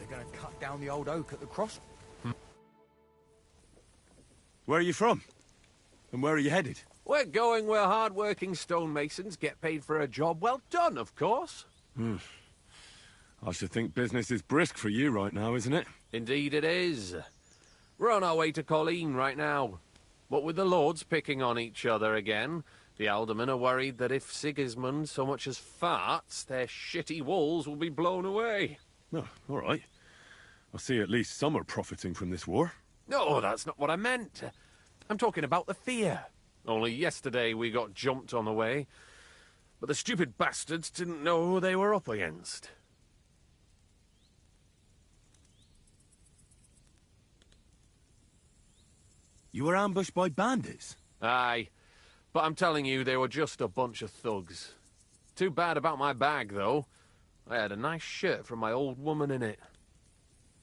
they're going to cut down the old oak at the cross. Where are you from? And where are you headed? We're going where hard-working stonemasons get paid for a job well done, of course. I should think business is brisk for you right now, isn't it? Indeed it is. We're on our way to Colleen right now. But with the lords picking on each other again, the aldermen are worried that if Sigismund so much as farts, their shitty walls will be blown away. Oh, all right. I see at least some are profiting from this war. No, that's not what I meant. I'm talking about the fear. Only yesterday we got jumped on the way. But the stupid bastards didn't know who they were up against. You were ambushed by bandits? Aye. But I'm telling you, they were just a bunch of thugs. Too bad about my bag, though. I had a nice shirt from my old woman in it.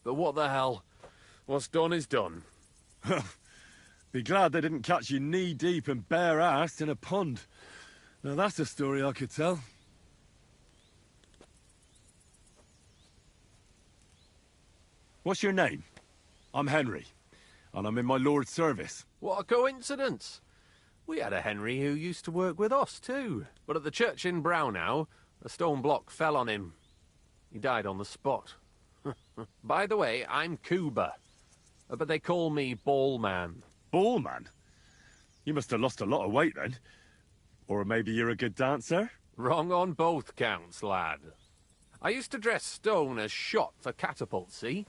But what the hell? What's done is done. Be glad they didn't catch you knee-deep and bare-assed in a pond. Now that's a story I could tell. What's your name? I'm Henry, and I'm in my lord's service. What a coincidence. We had a Henry who used to work with us, too. But at the church in Brownhow, a stone block fell on him. He died on the spot. By the way, I'm Cuba. But they call me Ballman. Ballman? You must have lost a lot of weight then. Or maybe you're a good dancer? Wrong on both counts, lad. I used to dress stone as shot for catapult, see?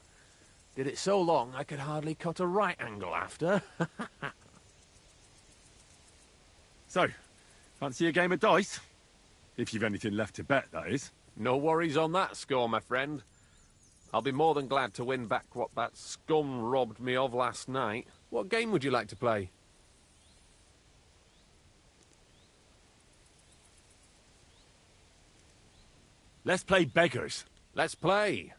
Did it so long I could hardly cut a right angle after. So, fancy a game of dice? If you've anything left to bet, that is. No worries on that score, my friend. I'll be more than glad to win back what that scum robbed me of last night. What game would you like to play? Let's play beggars. Let's play.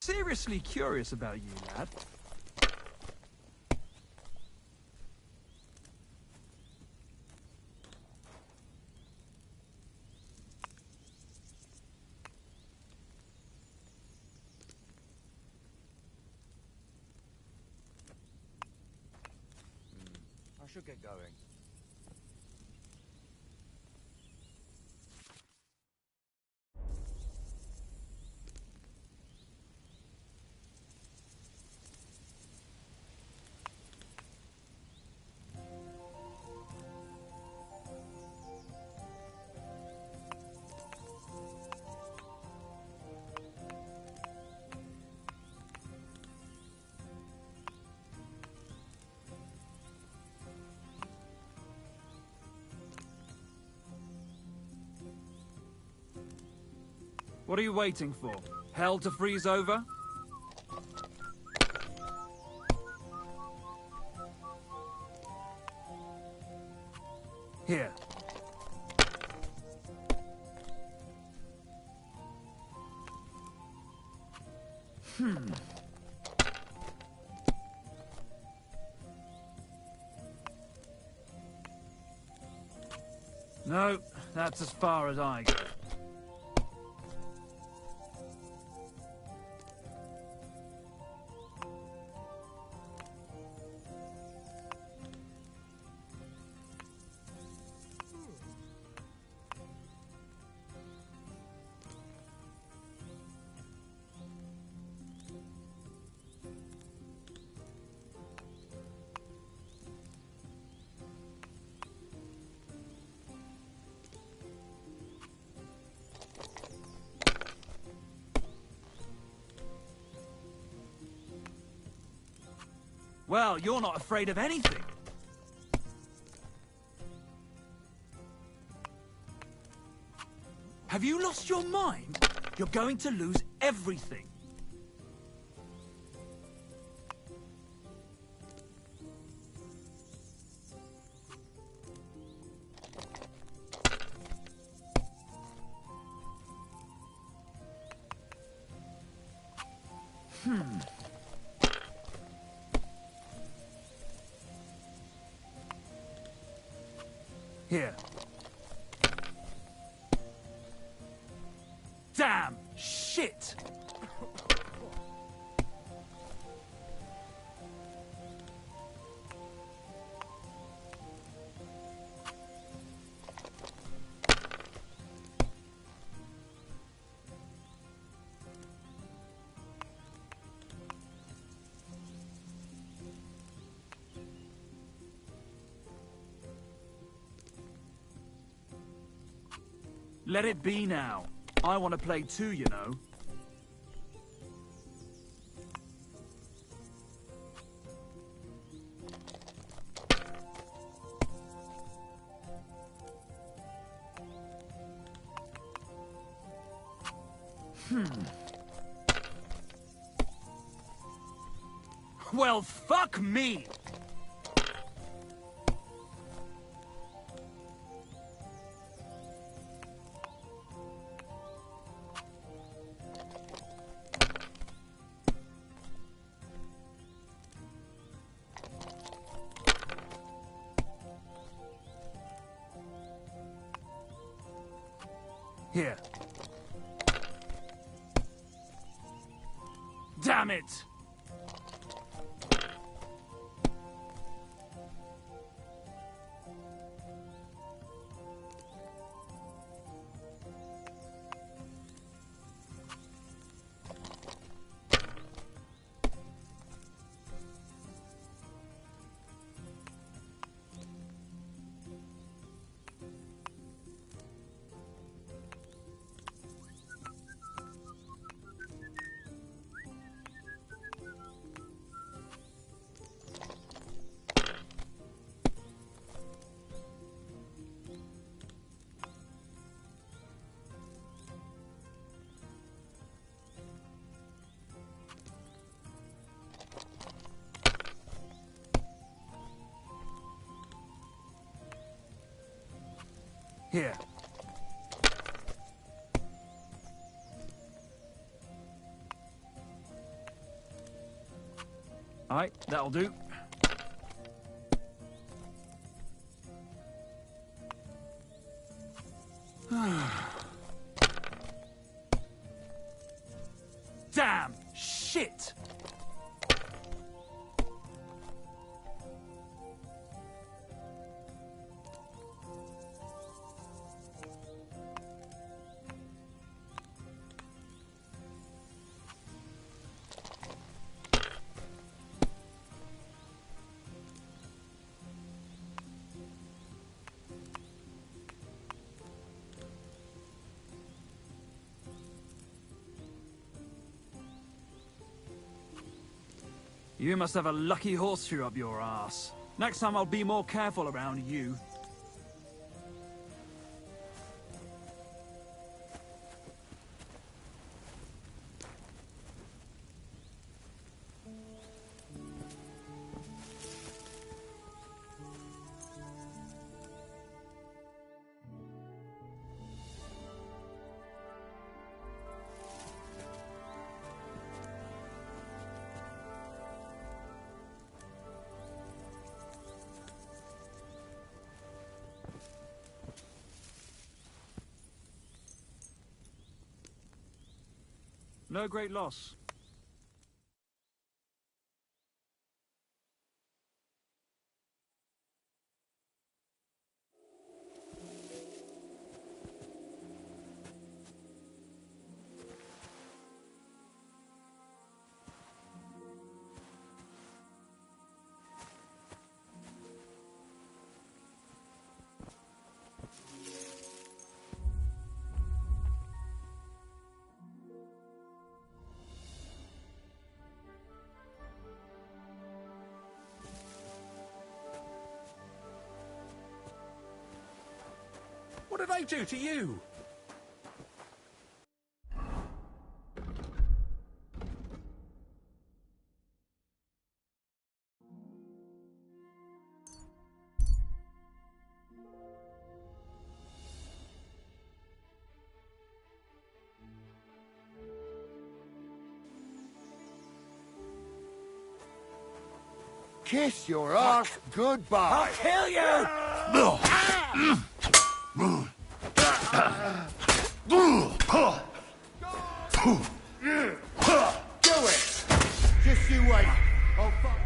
Seriously curious about you, lad. I should get going. What are you waiting for? Hell to freeze over? Here. No, that's as far as I go. Well, you're not afraid of anything. Have you lost your mind? You're going to lose everything. Here. Damn! Shit! Let it be now. I want to play too, you know. Well, fuck me! Here. Damn it! Here. All right, that'll do. Damn! Shit! You must have a lucky horseshoe up your ass. Next time I'll be more careful around you. No great loss. What did I do to you? kiss your arse goodbye. I'll kill you! Do it! Just you wait. I'll fuck.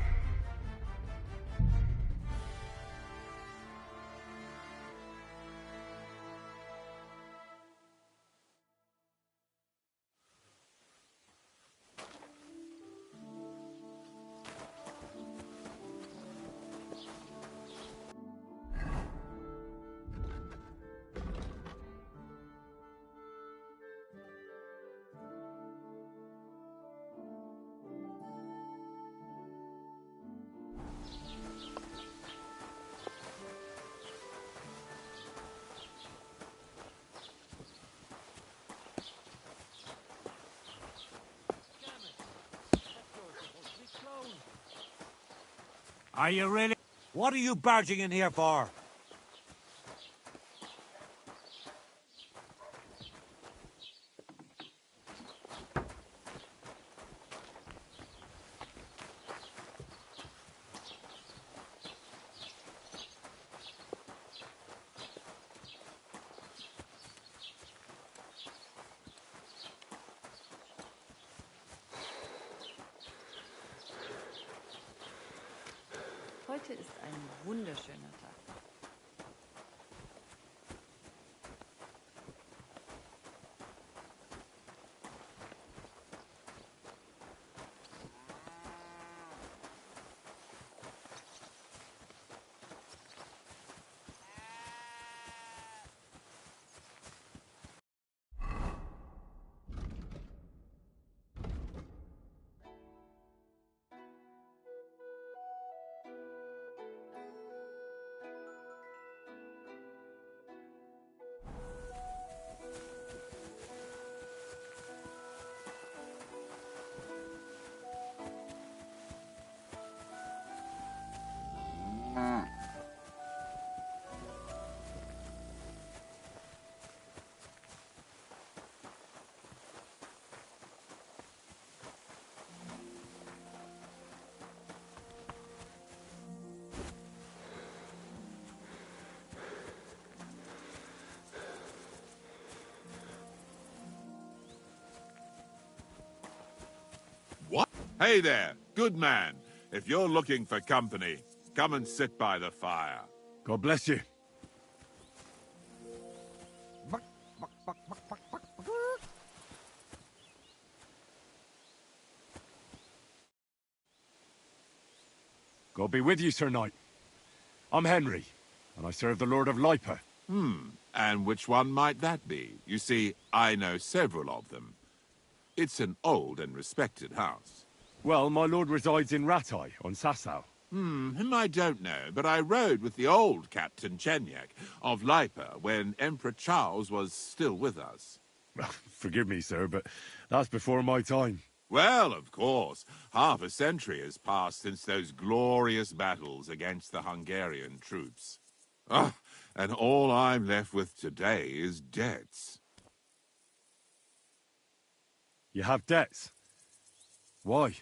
Are you really? What are you barging in here for? Heute ist ein wunderschöner Tag. What? Hey there, good man. If you're looking for company, come and sit by the fire. God bless you. God be with you, Sir Knight. I'm Henry, and I serve the Lord of Lipa. And which one might that be? You see, I know several of them. It's an old and respected house. Well, my lord resides in Rattay, on Sasau. Him I don't know, but I rode with the old Captain Chenyak of Lipa when Emperor Charles was still with us. Well, forgive me, sir, but that's before my time. Well, of course. Half a century has passed since those glorious battles against the Hungarian troops. Ah, and all I'm left with today is debts. You have debts. Why?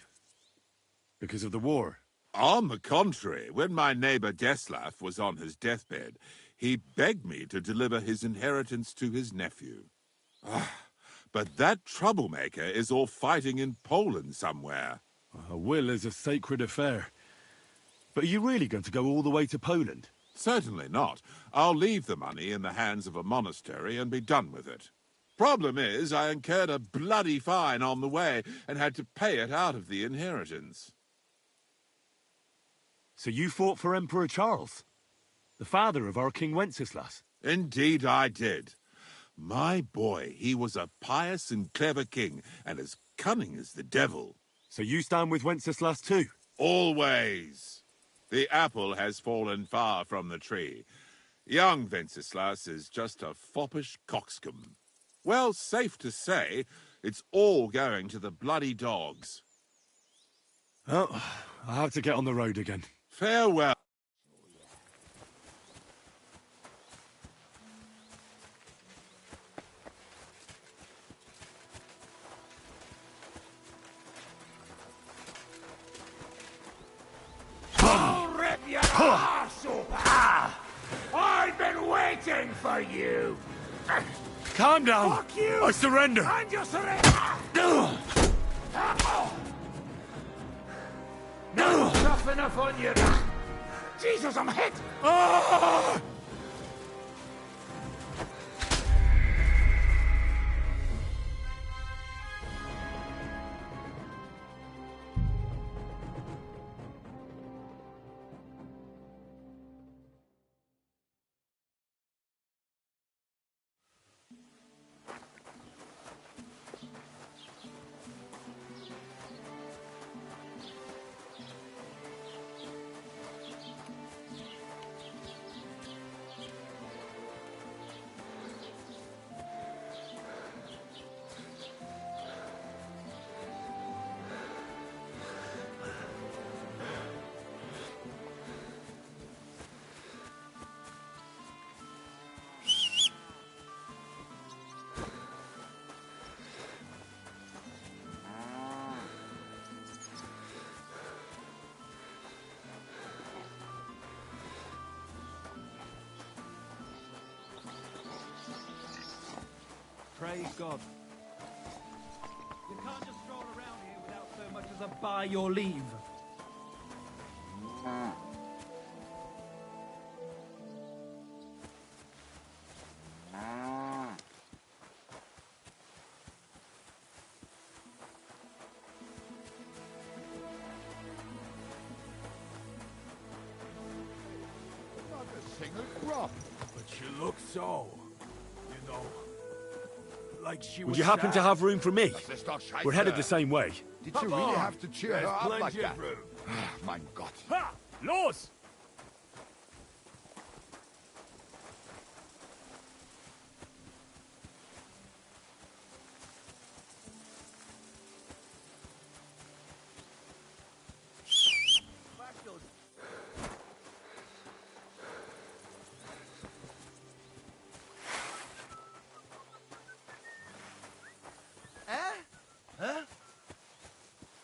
Because of the war? On the contrary, when my neighbor Deslav was on his deathbed, he begged me to deliver his inheritance to his nephew. But that troublemaker is all fighting in Poland somewhere. A will is a sacred affair. But are you really going to go all the way to Poland? Certainly not. I'll leave the money in the hands of a monastery and be done with it. Problem is, I incurred a bloody fine on the way and had to pay it out of the inheritance. So you fought for Emperor Charles, the father of our King Wenceslas? Indeed I did. My boy, he was a pious and clever king, and as cunning as the devil. So you stand with Wenceslas too? Always. The apple has fallen far from the tree. Young Wenceslas is just a foppish coxcomb. Well, safe to say, it's all going to the bloody dogs. Oh, I have to get on the road again. Farewell. waiting for you! Calm down. Fuck you! I surrender. And you surrender! Not tough enough on you! Jesus, I'm hit! Ah! Praise God. You can't just stroll around here without so much as a by your leave. Not a single drop. But she looked so, you know, like she was Would you happen to sad. have room for me? Das ist doch scheiße. We're headed the same way. Did you really have to cheer her There's up like plenty that? of room. Mein Gott. Ha! Los!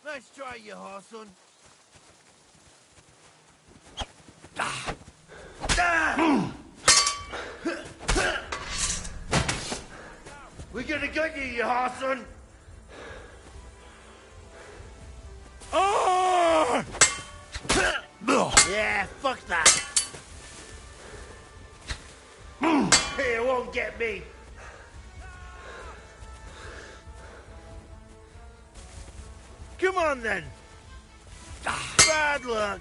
Nice try, you Harson. We're gonna get you, you Harson. Ah! Yeah, fuck that. It won't get me. Come on then. Bad luck.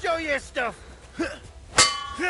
Show your stuff. You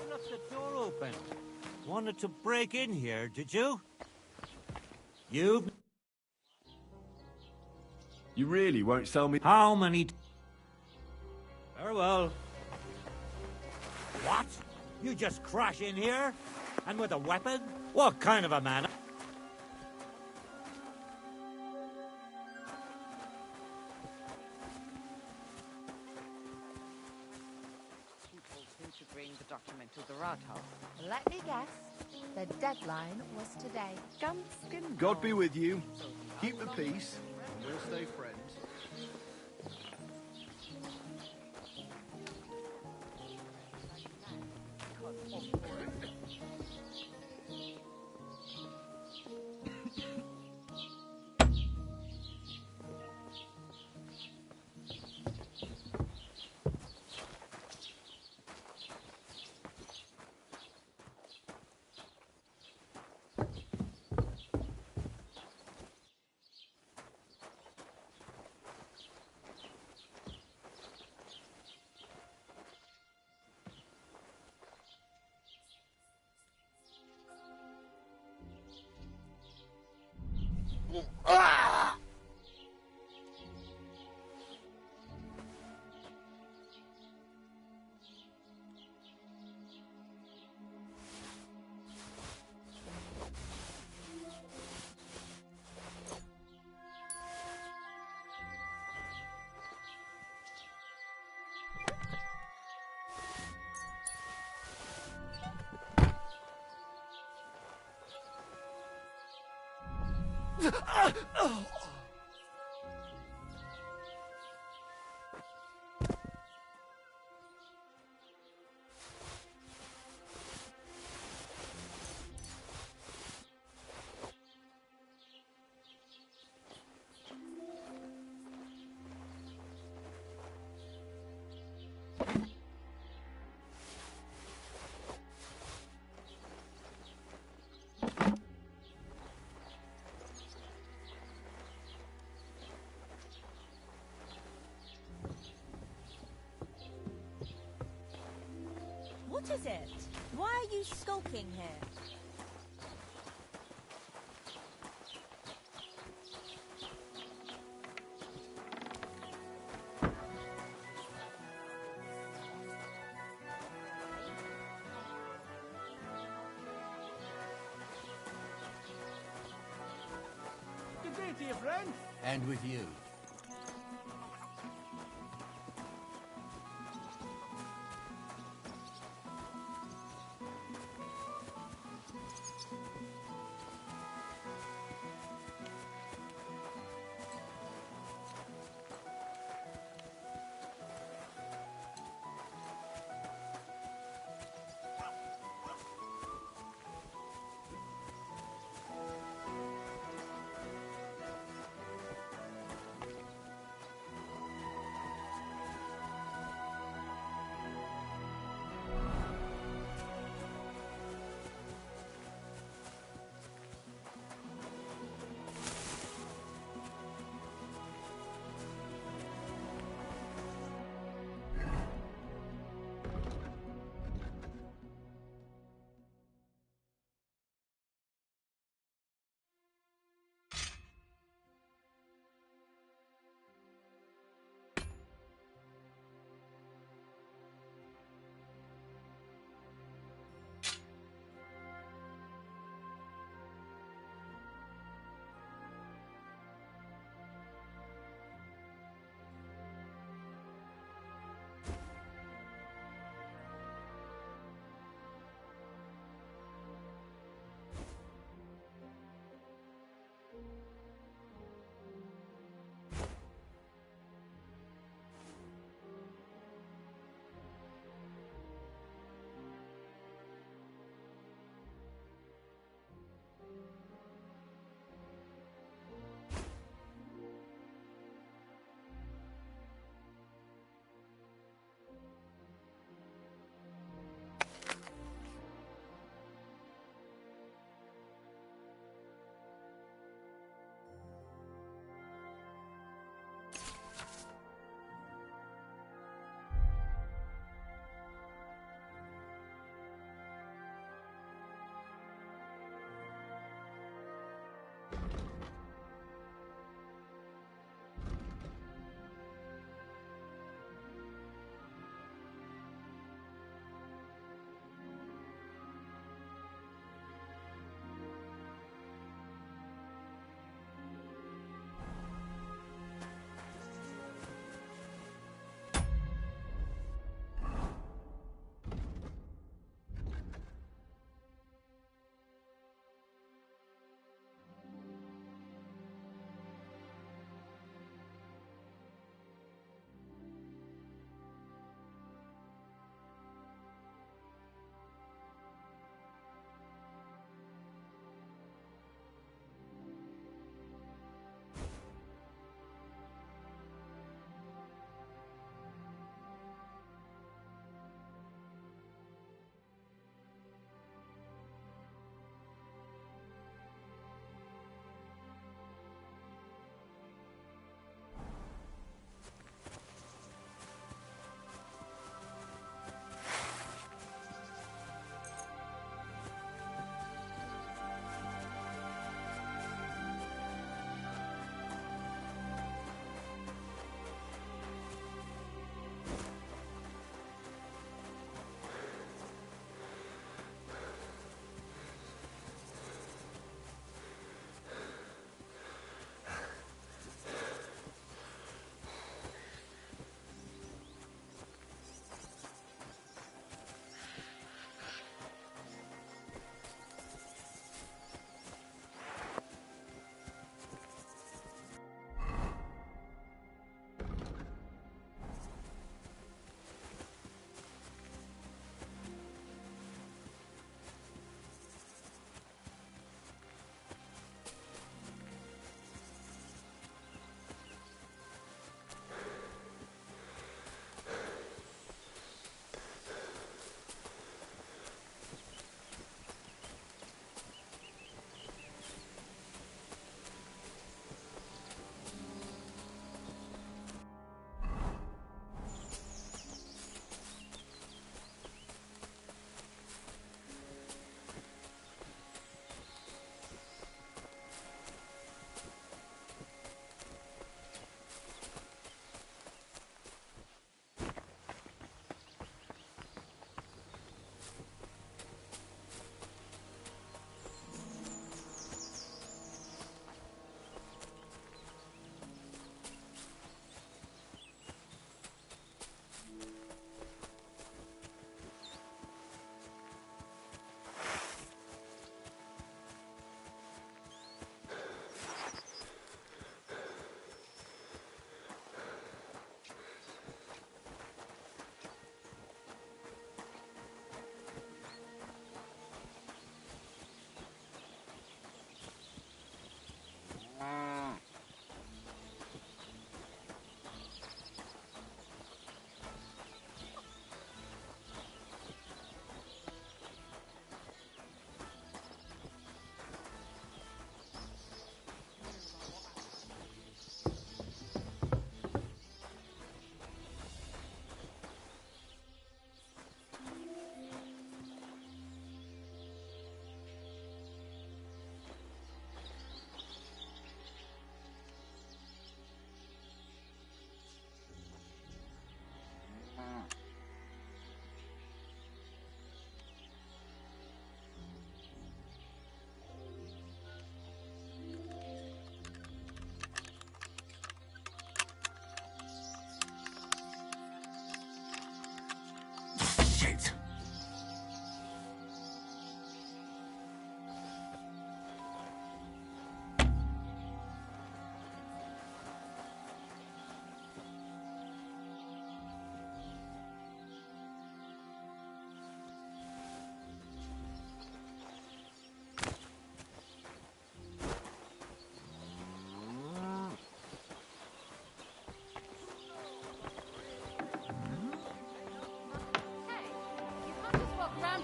left the door open. Wanted to break in here, did you? You? You really won't sell me? How many? Very well. What? You just crash in here? And with a weapon? What kind of a man? You told him to bring the document to the Rathaus. Let me guess. The deadline was today. Gunskin. God be with you. Keep the peace, and we'll stay friends. What is it? Why are you skulking here? Good day to you, friend. And with you.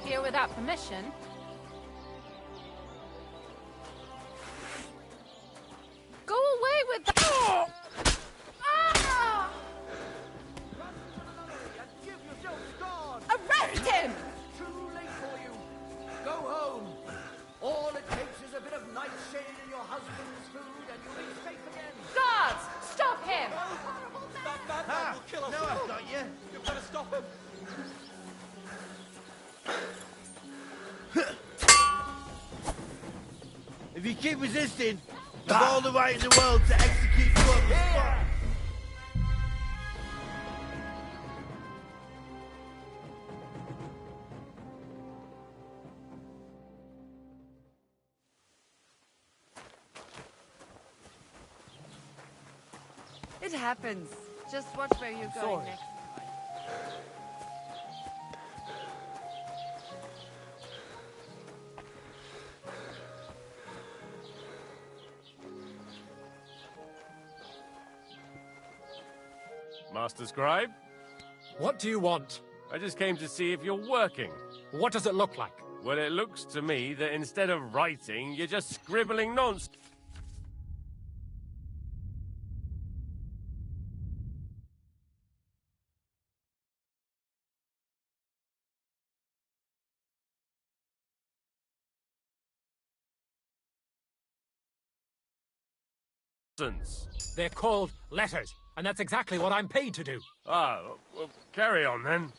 here without permission. Go away with that! Ah! Arrest him! Too late for you. Go home. All it takes is a bit of nightshade in your husband's food and you'll be safe again. Guards! Stop him! That man will kill us all. I've got you. You better stop him. If you keep resisting, I've all the right in the world to execute you on the spot. It happens. Just watch where you're going next. Master Scribe? What do you want? I just came to see if you're working. What does it look like? Well, it looks to me that instead of writing, you're just scribbling nonsense. They're called letters, and that's exactly what I'm paid to do. Ah, well, carry on then.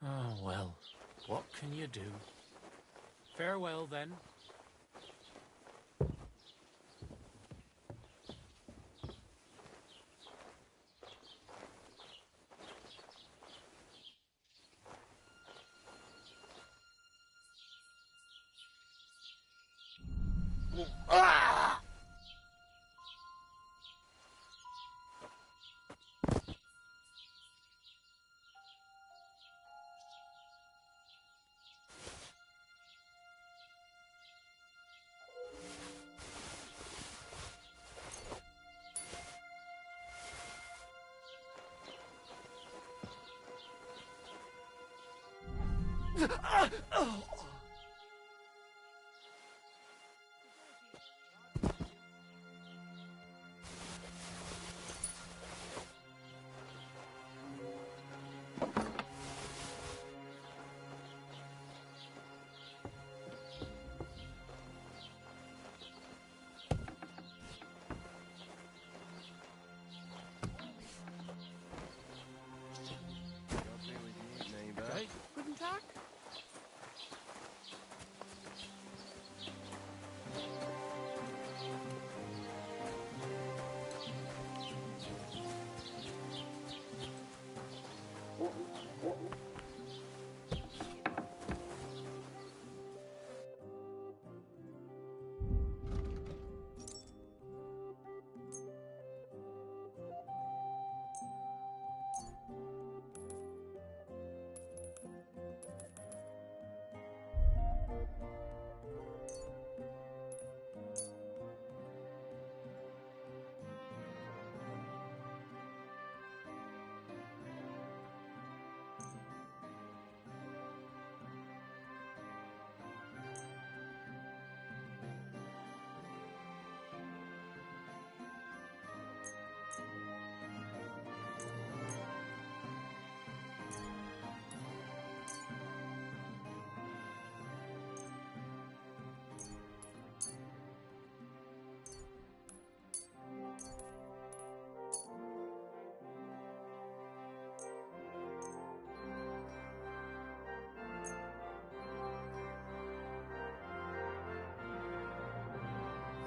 Oh, well, what can you do? Farewell, then. Guten Tag.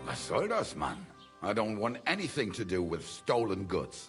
Was soll das, Mann? I don't want anything to do with stolen goods.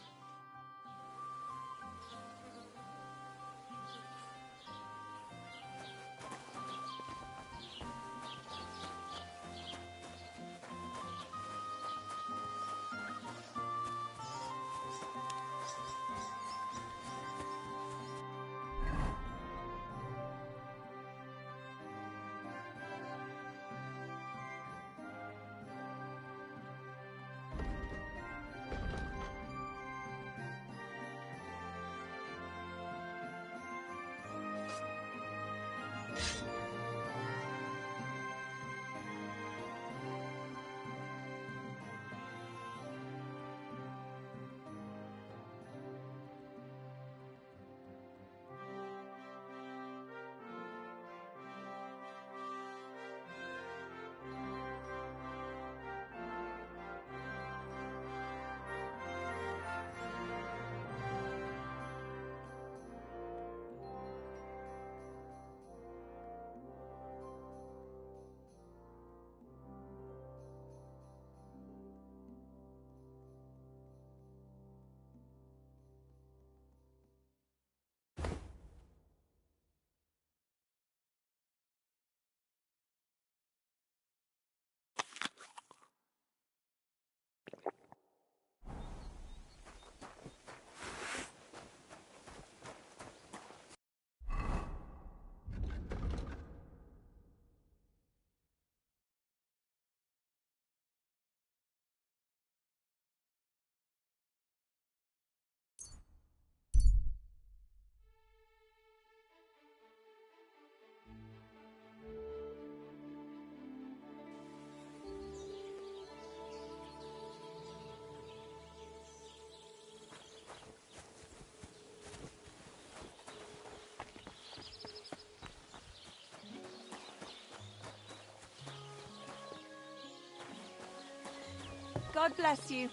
God bless you.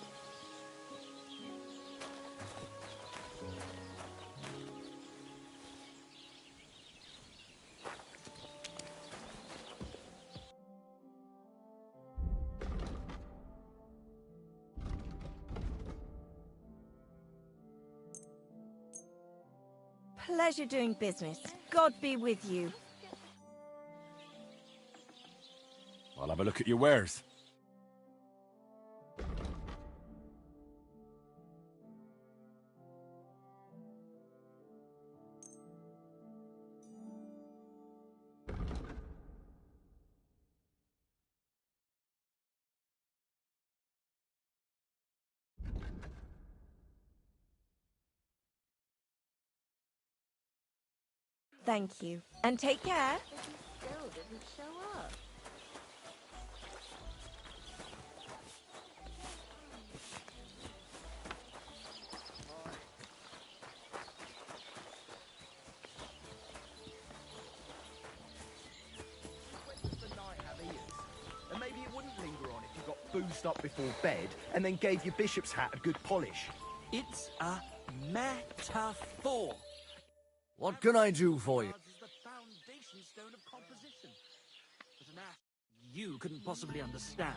Pleasure doing business. God be with you. I'll have a look at your wares. Thank you. And take care. Still didn't show up. And maybe it wouldn't linger on if you got boozed up before bed and then gave your bishop's hat a good polish. It's a metaphor. What can I do for you? Is the foundation stone of composition. As an act you couldn't possibly understand.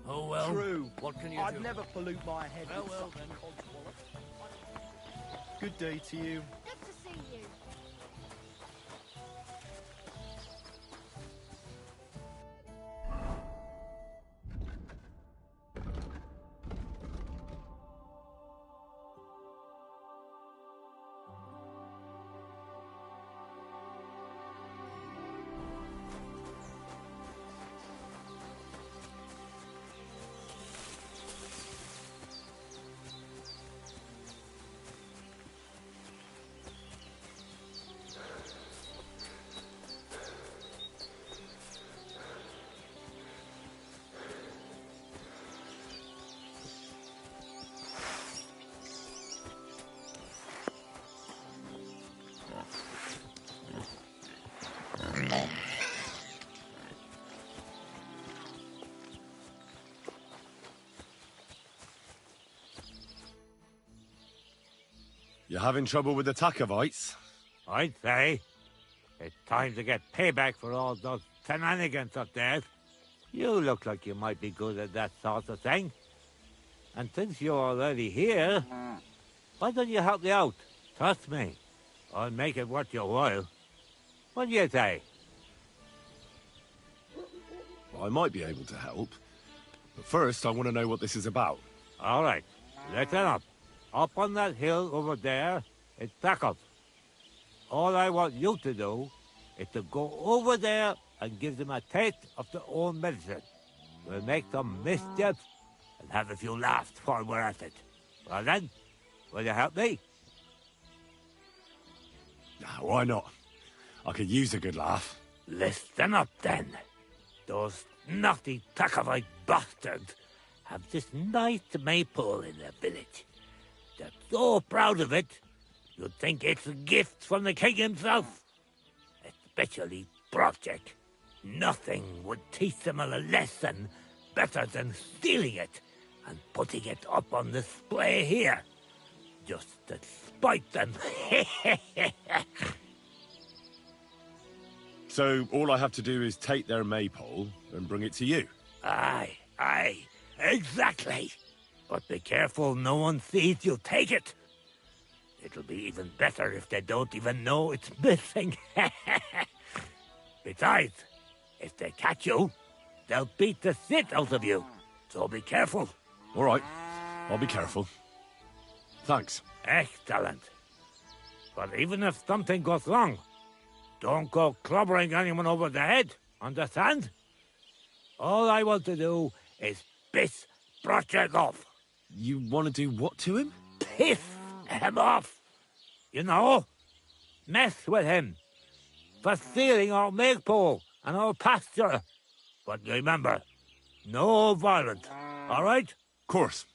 Oh well. True. What can you I'd do? never pollute my head Well, with well, such then. codswallop. Good day to you. Good to see you. You having trouble with the Takovites? I'd say. It's time to get payback for all those shenanigans up there. You look like you might be good at that sort of thing. And since you're already here, why don't you help me out? Trust me, I'll make it worth your while. What do you say? Well, I might be able to help. But first, I want to know what this is about. All right, listen up. Up on that hill over there, it's Takov. All I want you to do is to go over there and give them a taste of their own medicine. We'll make some mischief and have a few laughs while we're at it. Well then, will you help me? Why not? I could use a good laugh. Listen up then. Those naughty Takovite bastards have this nice maypole in their village. They're so proud of it, you'd think it's a gift from the king himself. Especially Project. Nothing would teach them a lesson better than stealing it and putting it up on display here. Just to spite them. So all I have to do is take their maypole and bring it to you? Aye, exactly. But be careful no one sees you take it. It'll be even better if they don't even know it's missing. Besides, if they catch you, they'll beat the shit out of you. So be careful. All right, I'll be careful. Thanks. Excellent. But even if something goes wrong, don't go clobbering anyone over the head, understand? All I want to do is piss Project off. You want to do what to him? Piss him off. You know, mess with him for stealing our maypole and our pasture. But remember, no violence. All right? Course.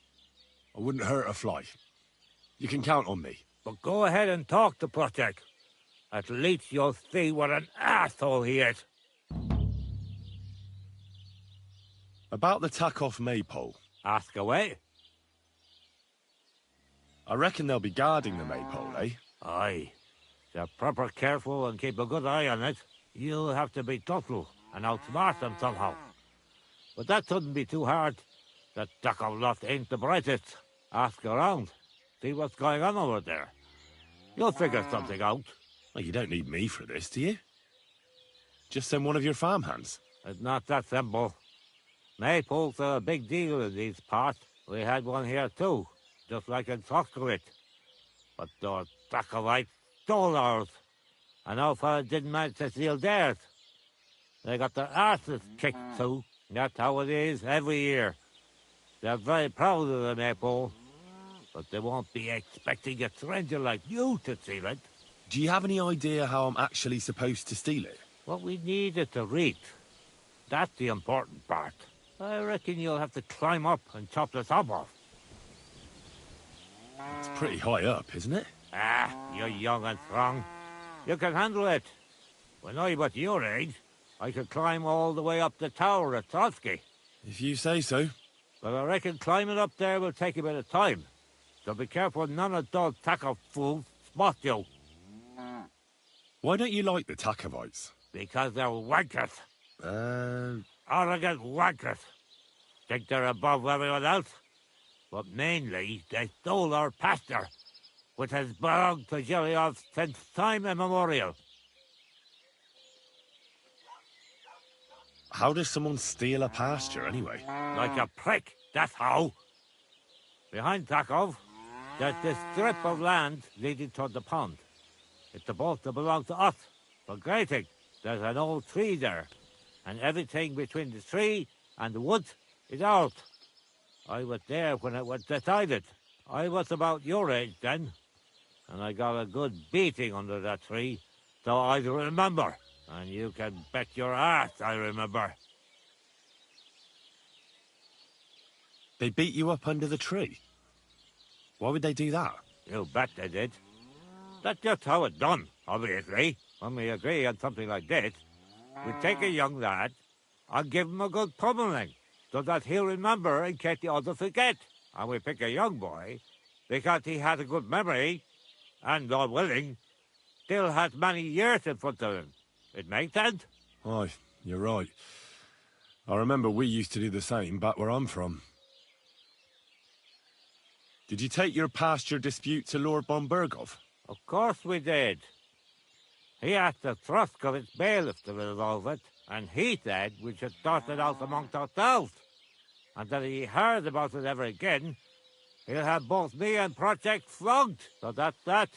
I wouldn't hurt a fly. You can count on me. But go ahead and talk to Project. At least you'll see what an asshole he is. About the tack-off maypole. Ask away. I reckon they'll be guarding the maypole, eh? Aye. They're proper careful and keep a good eye on it. You'll have to be thoughtful and outsmart them somehow. But that shouldn't be too hard. That Duckov lot ain't the brightest. Ask around. See what's going on over there. You'll figure something out. Well, you don't need me for this, do you? Just send one of your farmhands. It's not that simple. Maypoles are a big deal in these parts. We had one here too, just like in Toscovit. But those Duckovites stole ours. And our fella didn't manage to steal theirs. They got their arses kicked too. That's how it is every year. They're very proud of the maypole, but they won't be expecting a stranger like you to steal it. Do you have any idea how I'm actually supposed to steal it? What we need is to reach. That's the important part. I reckon you'll have to climb up and chop the top off. It's pretty high up, isn't it? Ah, you're young and strong. You can handle it. When I was your age, I could climb all the way up the tower at Trotsky. If you say so. But I reckon climbing up there will take a bit of time. So be careful none of those Takov fools spot you. Why don't you like the Takovites? Because they're wankers. Arrogant wankers. Think they're above everyone else. But mainly, they stole our pasture, which has belonged to Zhiriov since time immemorial. How does someone steal a pasture, anyway? Like a prick, that's how. Behind Takov, there's this strip of land leading toward the pond. It's supposed to belong to us. For grazing, there's an old tree there, and everything between the tree and the woods is ours. I was there when it was decided. I was about your age then, and I got a good beating under that tree, so I remember. And you can bet your ass I remember. They beat you up under the tree? Why would they do that? You bet they did. That's just how it's done, obviously. When we agree on something like this, we take a young lad and give him a good pummeling, so that he'll remember in case the others forget. And we pick a young boy because he has a good memory and, God willing, still has many years in front of him. It makes sense? Aye, you're right. I remember we used to do the same back where I'm from. Did you take your pasture dispute to Lord Bombergov? Of course we did. He asked the Troskovitz bailiff to resolve it, and he said we should sort it out amongst ourselves. And that if he heard about it ever again, he'll have both me and Project flogged. So that's that.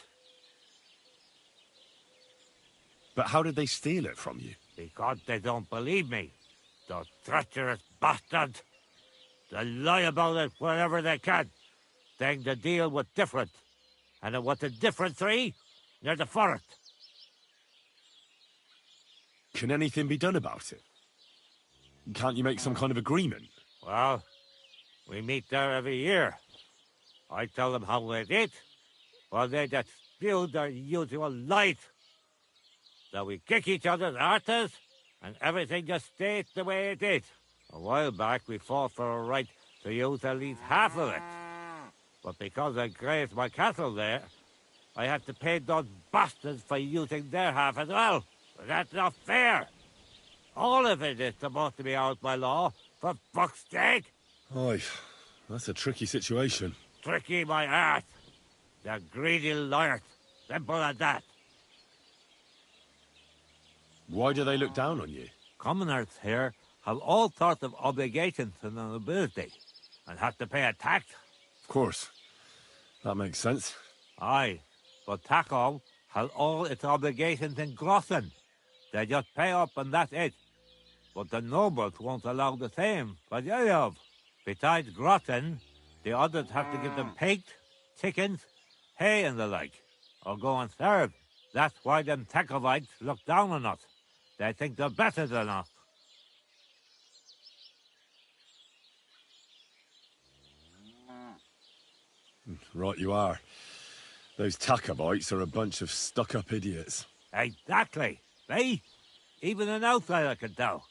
But how did they steal it from you? Because they don't believe me. Those treacherous bastards. They lie about it wherever they can, saying the deal was different. And it was a different tree near the forest. Can anything be done about it? Can't you make some kind of agreement? Well, we meet there every year. I tell them how it is, while they just spew their usual lies. So we kick each other's arses, and everything just stays the way it is. A while back, we fought for a right to use at least half of it. But because I grazed my cattle there, I had to pay those bastards for using their half as well. But that's not fair. All of it is supposed to be ours by law, for fuck's sake. Aye, that's a tricky situation. Tricky my ass. They're greedy liars. Simple as that. Why do they look down on you? Commoners here have all sorts of obligations to the nobility, and have to pay a tax. Of course. That makes sense. Aye, but Takov has all its obligations in Grossen. They just pay up and that's it. But the nobles won't allow the same for Zhiriov. Besides Grossen, the others have to give them pigs, chickens, hay and the like, or go and serve. That's why them Takovites look down on us. They think they're better than us. Right you are. Those Tacobites are a bunch of stuck-up idiots. Exactly. See? Even an outsider can tell.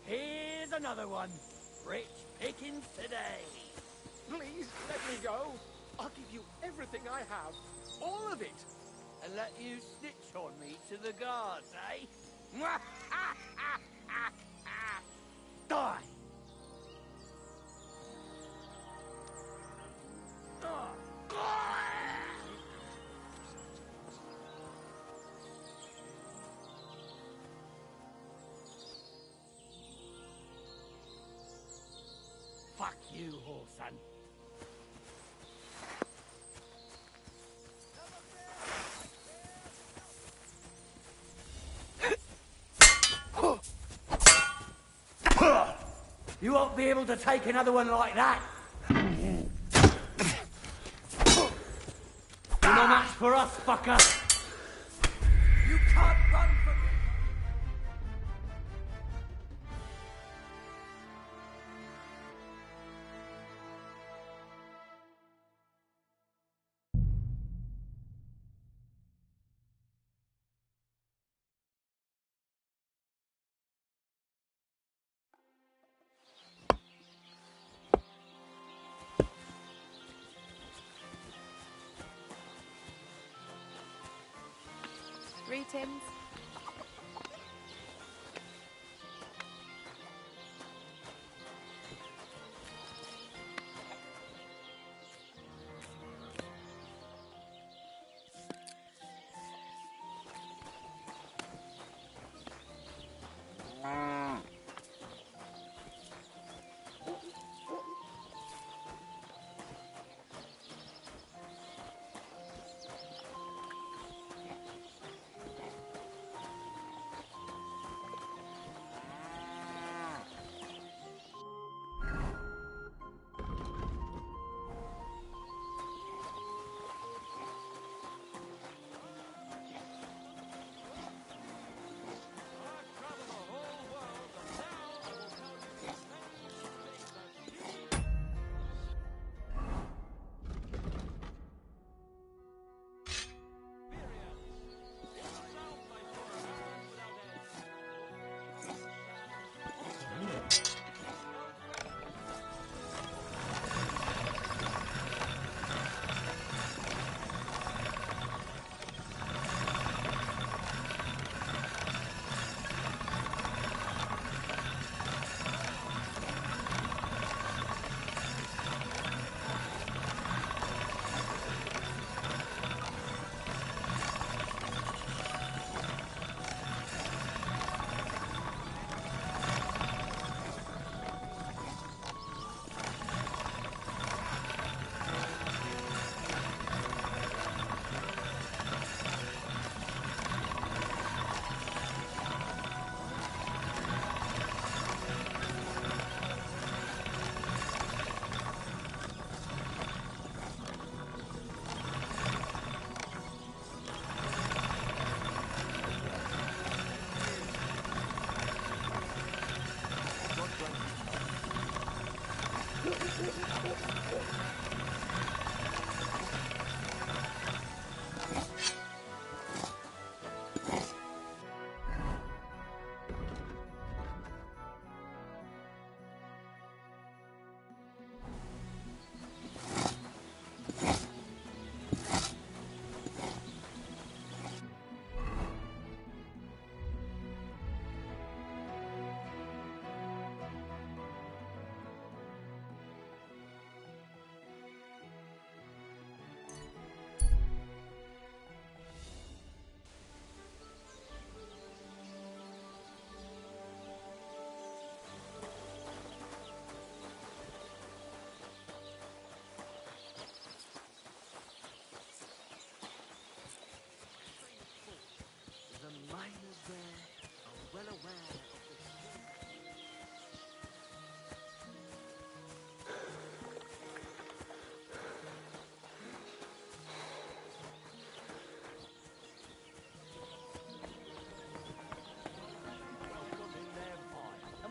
Here's another one. Rich pickings today. Please, let me go. I'll give you everything I have. All of it. And let you snitch on me to the guards, eh? Die! Fuck you, Whoreson. You won't be able to take another one like that. You're no match for us, fucker. You can't run from me. Tims.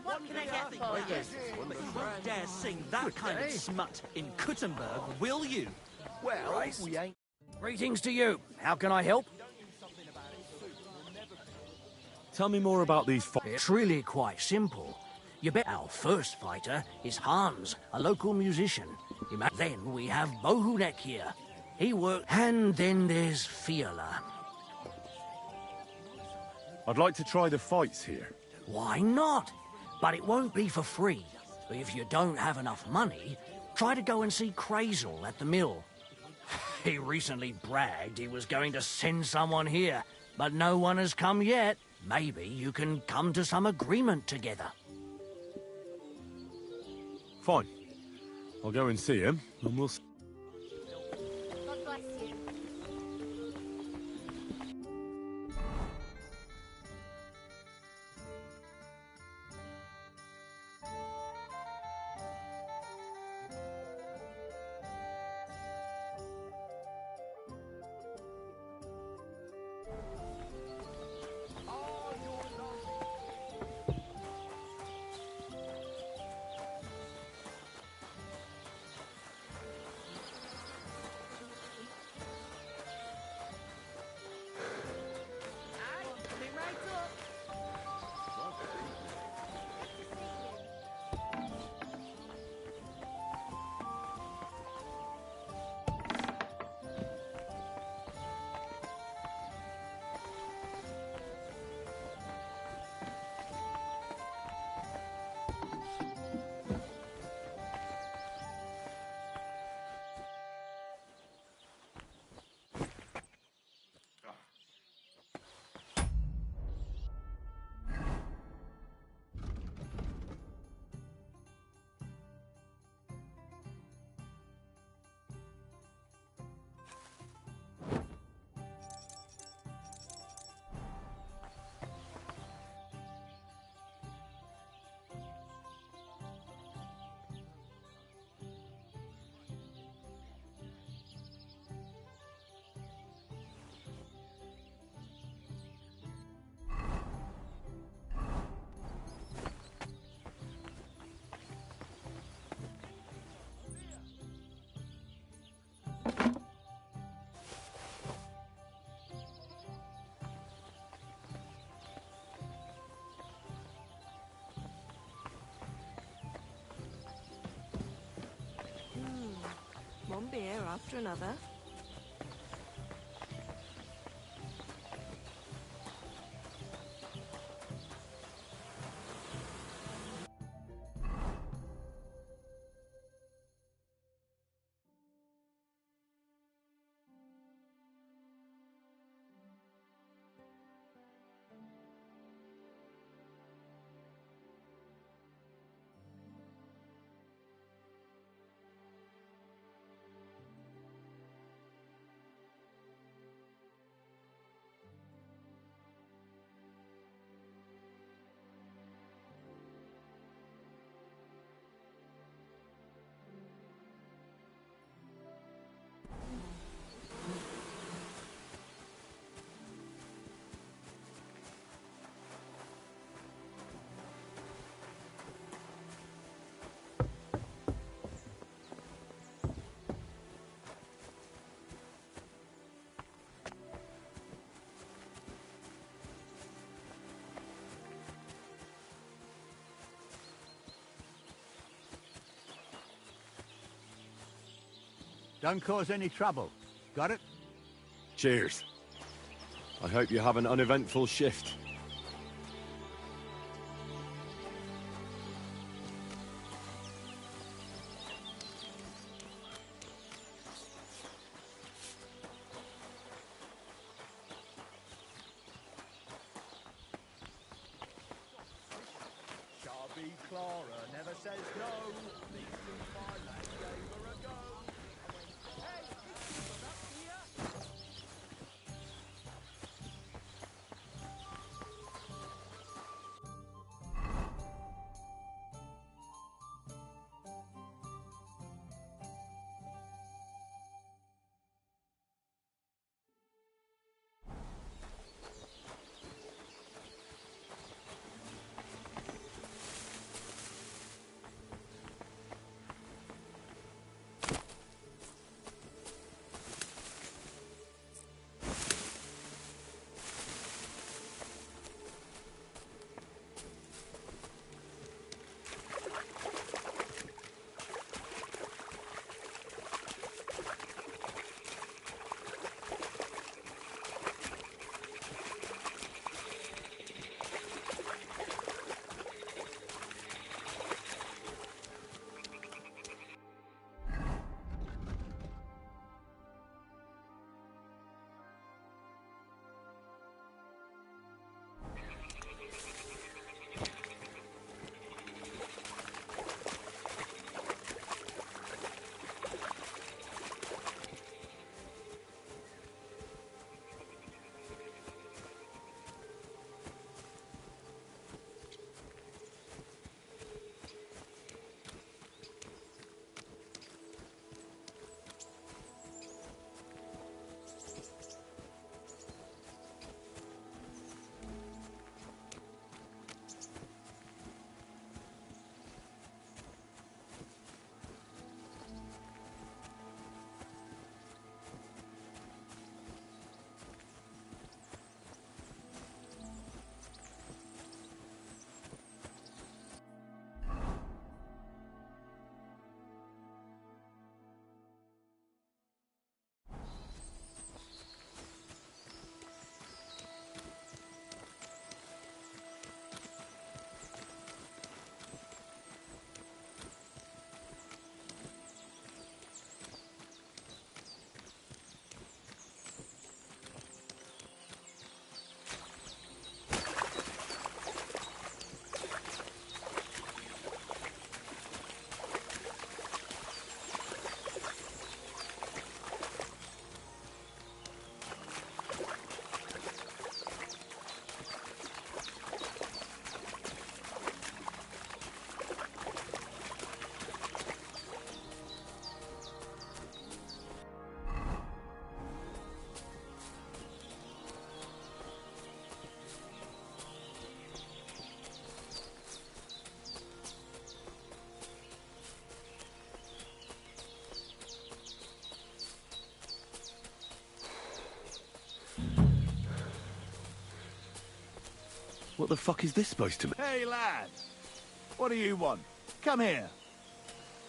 What can I get for you? But you won't dare sing that kind of smut in Kuttenberg, will you? Well, we ain't... Greetings to you. How can I help? Tell me more about these It's really quite simple. You bet our first fighter is Hans, a local musician. Then we have Bohunek here. He worked... And then there's Fiala. I'd like to try the fights here. Why not? But it won't be for free. If you don't have enough money, try to go and see Crazel at the mill. He recently bragged he was going to send someone here, but no one has come yet. Maybe you can come to some agreement together. Fine. I'll go and see him, and we'll... God bless you. after another. Don't cause any trouble. Got it? Cheers. I hope you have an uneventful shift. Shabby Clara never says no. Least in my lad gave her a go. What the fuck is this supposed to mean? Hey, lad. What do you want? Come here.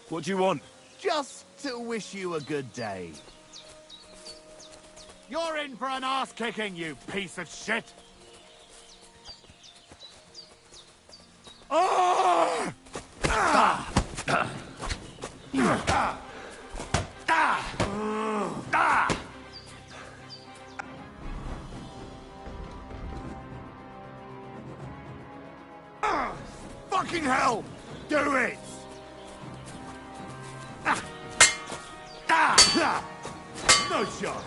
What do you want? just to wish you a good day. You're in for an ass-kicking, you piece of shit! Oh! Ah! Ah! Fucking hell! Do it! No shot!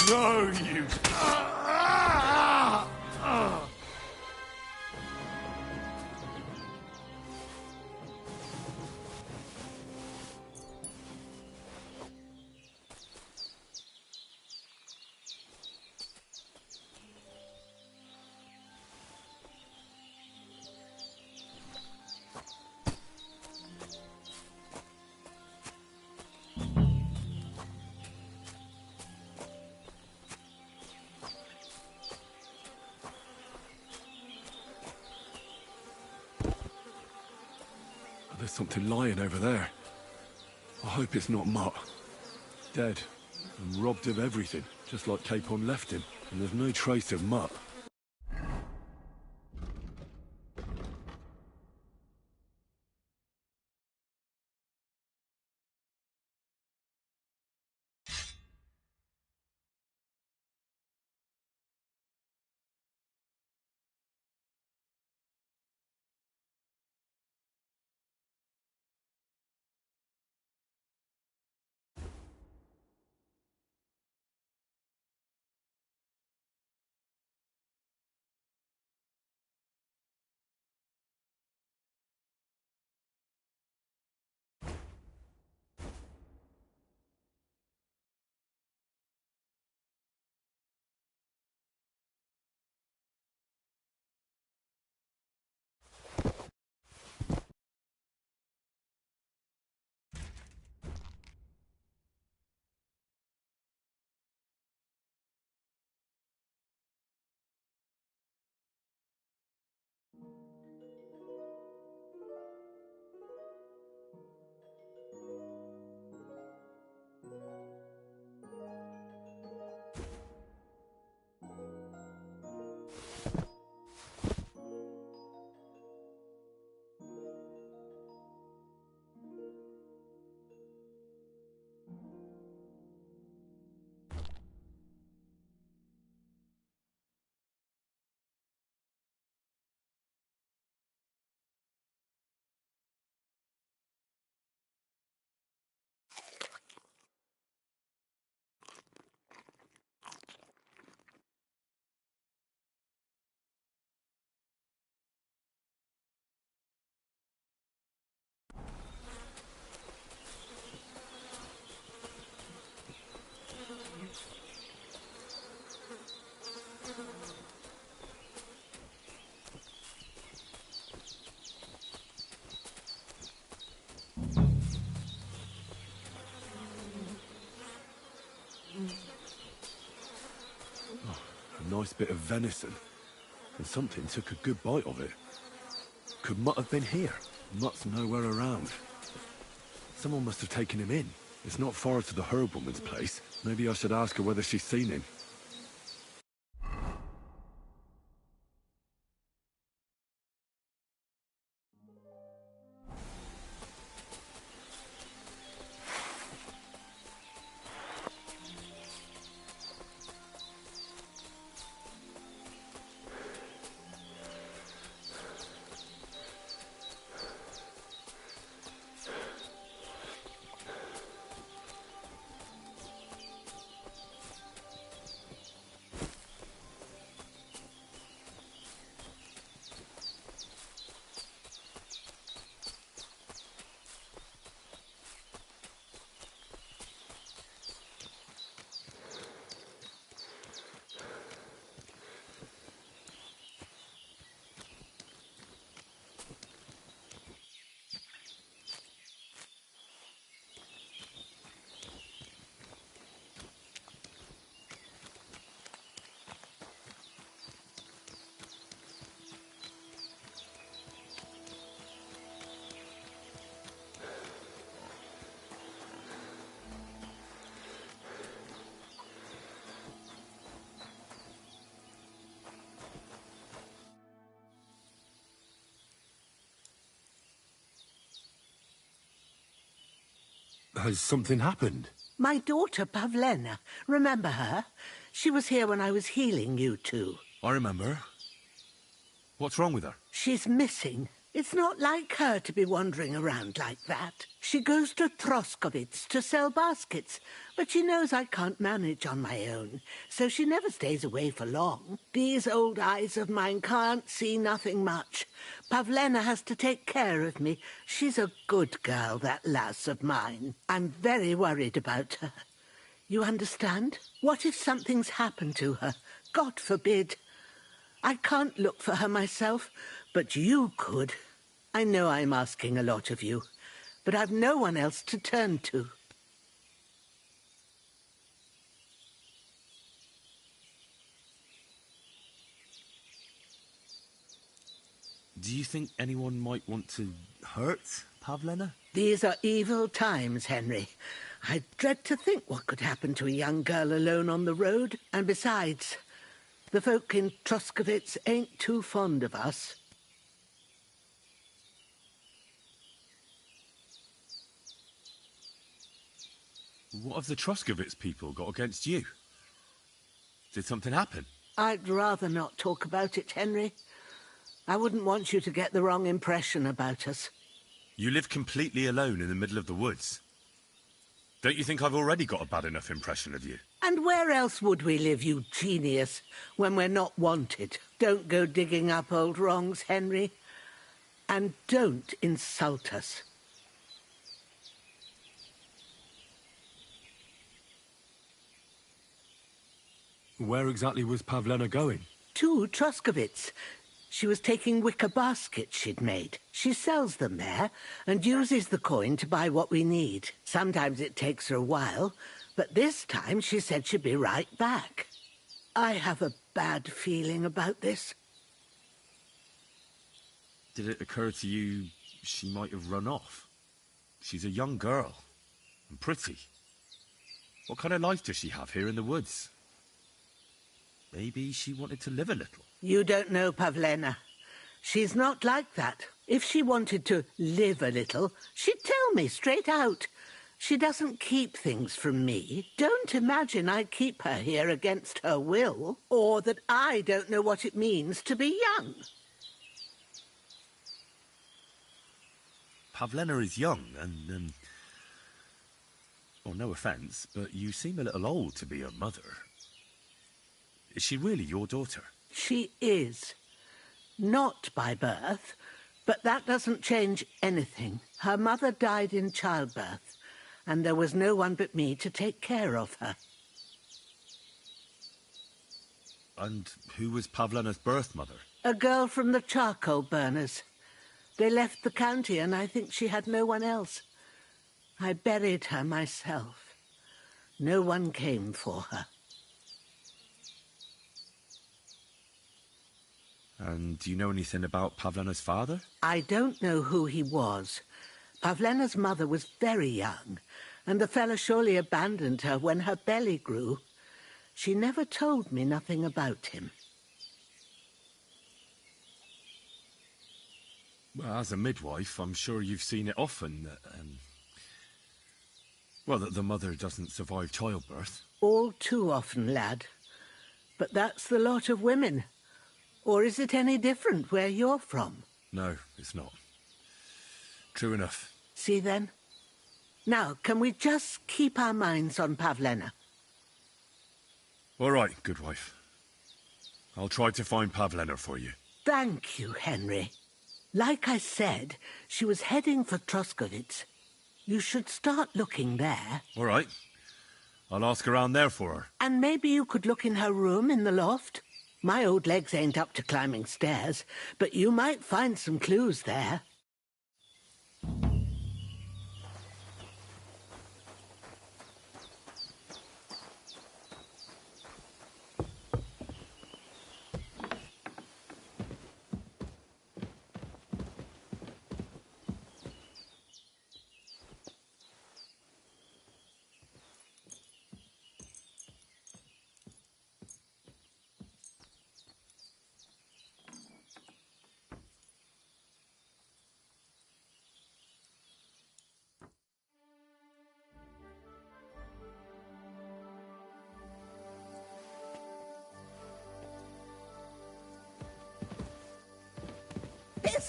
No, you... There's something lying over there. I hope it's not Mutt. Dead. And robbed of everything, just like Capon left him. And there's no trace of Mutt. A nice bit of venison. And something took a good bite of it. Could Mutt have been here? Mutt's nowhere around. Someone must have taken him in. It's not far to the herb woman's place. Maybe I should ask her whether she's seen him. Has something happened? My daughter, Pavlena. Remember her? She was here when I was healing you two. I remember. What's wrong with her? She's missing. It's not like her to be wandering around like that. She goes to Troskovitz to sell baskets, but she knows I can't manage on my own, so she never stays away for long. These old eyes of mine can't see nothing much. Pavlena has to take care of me. She's a good girl, that lass of mine. I'm very worried about her. You understand? What if something's happened to her? God forbid. I can't look for her myself, but you could. I know I'm asking a lot of you, but I've no one else to turn to. Do you think anyone might want to hurt Pavlena? These are evil times, Henry. I dread to think what could happen to a young girl alone on the road. And besides, the folk in Troskovitz ain't too fond of us. What have the Troskovitz people got against you? Did something happen? I'd rather not talk about it, Henry. I wouldn't want you to get the wrong impression about us. You live completely alone in the middle of the woods. Don't you think I've already got a bad enough impression of you? And where else would we live, you genius, when we're not wanted? Don't go digging up old wrongs, Henry. And don't insult us. Where exactly was Pavlena going? To Troskovitz. She was taking wicker baskets she'd made. She sells them there and uses the coin to buy what we need. Sometimes it takes her a while, but this time she said she'd be right back. I have a bad feeling about this. Did it occur to you she might have run off? She's a young girl and pretty. What kind of life does she have here in the woods? Maybe she wanted to live a little. You don't know Pavlena. She's not like that. If she wanted to live a little, she'd tell me straight out. She doesn't keep things from me. Don't imagine I keep her here against her will, or that I don't know what it means to be young. Pavlena is young and, well, no offence, but you seem a little old to be her mother. Is she really your daughter? She is. Not by birth, but that doesn't change anything. Her mother died in childbirth, and there was no one but me to take care of her. And who was Pavlena's birth mother? A girl from the charcoal burners. They left the county, and I think she had no one else. I buried her myself. No one came for her. And do you know anything about Pavlena's father? I don't know who he was. Pavlena's mother was very young, and the fella surely abandoned her when her belly grew. She never told me nothing about him. Well, as a midwife, I'm sure you've seen it often that, well, that the mother doesn't survive childbirth. All too often, lad. But that's the lot of women. Or is it any different where you're from? No, it's not. True enough. See then? Now, can we just keep our minds on Pavlena? All right, good wife. I'll try to find Pavlena for you. Thank you, Henry. Like I said, she was heading for Troskovitz. You should start looking there. All right. I'll ask around there for her. And maybe you could look in her room in the loft. My old legs ain't up to climbing stairs, but you might find some clues there.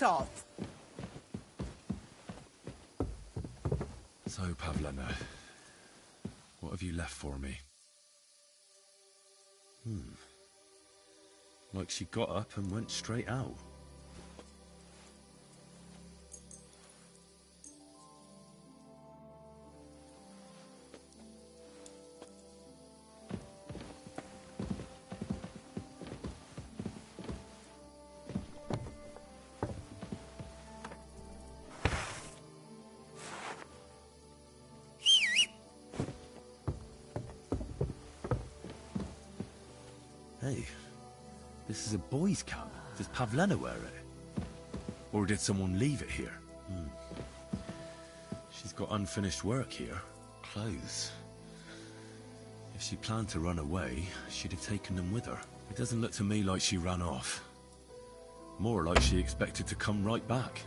off. So, Pavlena, what have you left for me? Like she got up and went straight out. Hey, this is a boy's cap. Does Pavlena wear it? Or did someone leave it here? She's got unfinished work here. Clothes. If she planned to run away, she'd have taken them with her. It doesn't look to me like she ran off. More like she expected to come right back.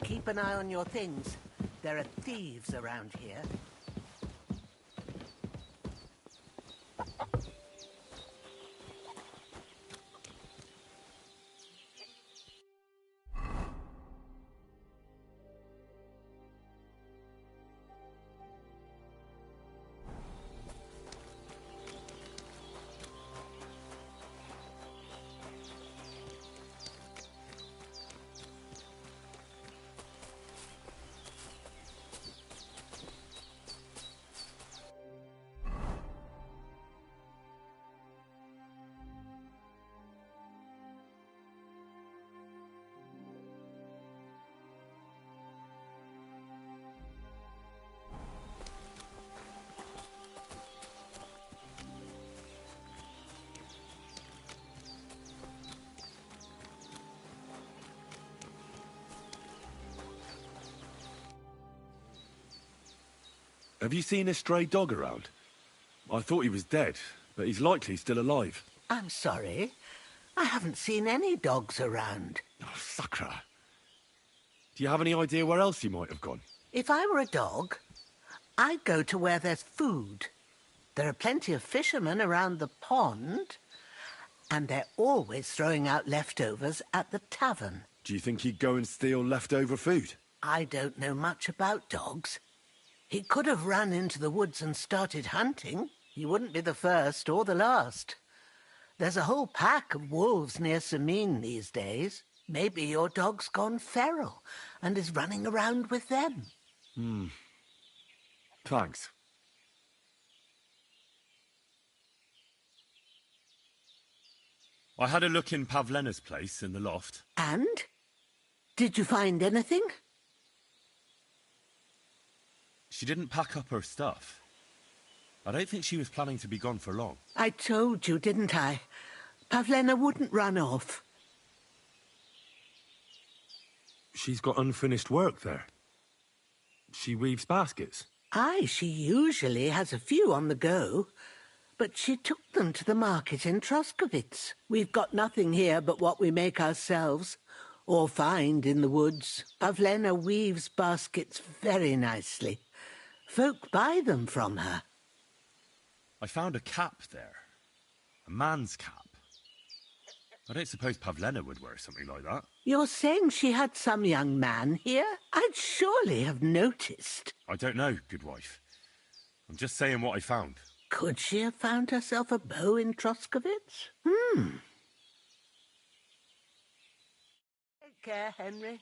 Keep an eye on your things. There are thieves around here. Have you seen a stray dog around? I thought he was dead, but he's likely still alive. I'm sorry. I haven't seen any dogs around. Oh, Sakra. Do you have any idea where else he might have gone? If I were a dog, I'd go to where there's food. There are plenty of fishermen around the pond, and they're always throwing out leftovers at the tavern. Do you think he'd go and steal leftover food? I don't know much about dogs. He could have run into the woods and started hunting. He wouldn't be the first or the last. There's a whole pack of wolves near Sameen these days. Maybe your dog's gone feral and is running around with them. Thanks. I had a look in Pavlena's place in the loft. And? Did you find anything? She didn't pack up her stuff. I don't think she was planning to be gone for long. I told you, didn't I? Pavlena wouldn't run off. She's got unfinished work there. She weaves baskets. Aye, she usually has a few on the go. But she took them to the market in Troskovitz. We've got nothing here but what we make ourselves, or find in the woods. Pavlena weaves baskets very nicely. Folk buy them from her. I found a cap there. A man's cap. I don't suppose Pavlena would wear something like that. You're saying she had some young man here? I'd surely have noticed. I don't know, good wife. I'm just saying what I found. Could she have found herself a beau in Troskowitz? Take care, Henry.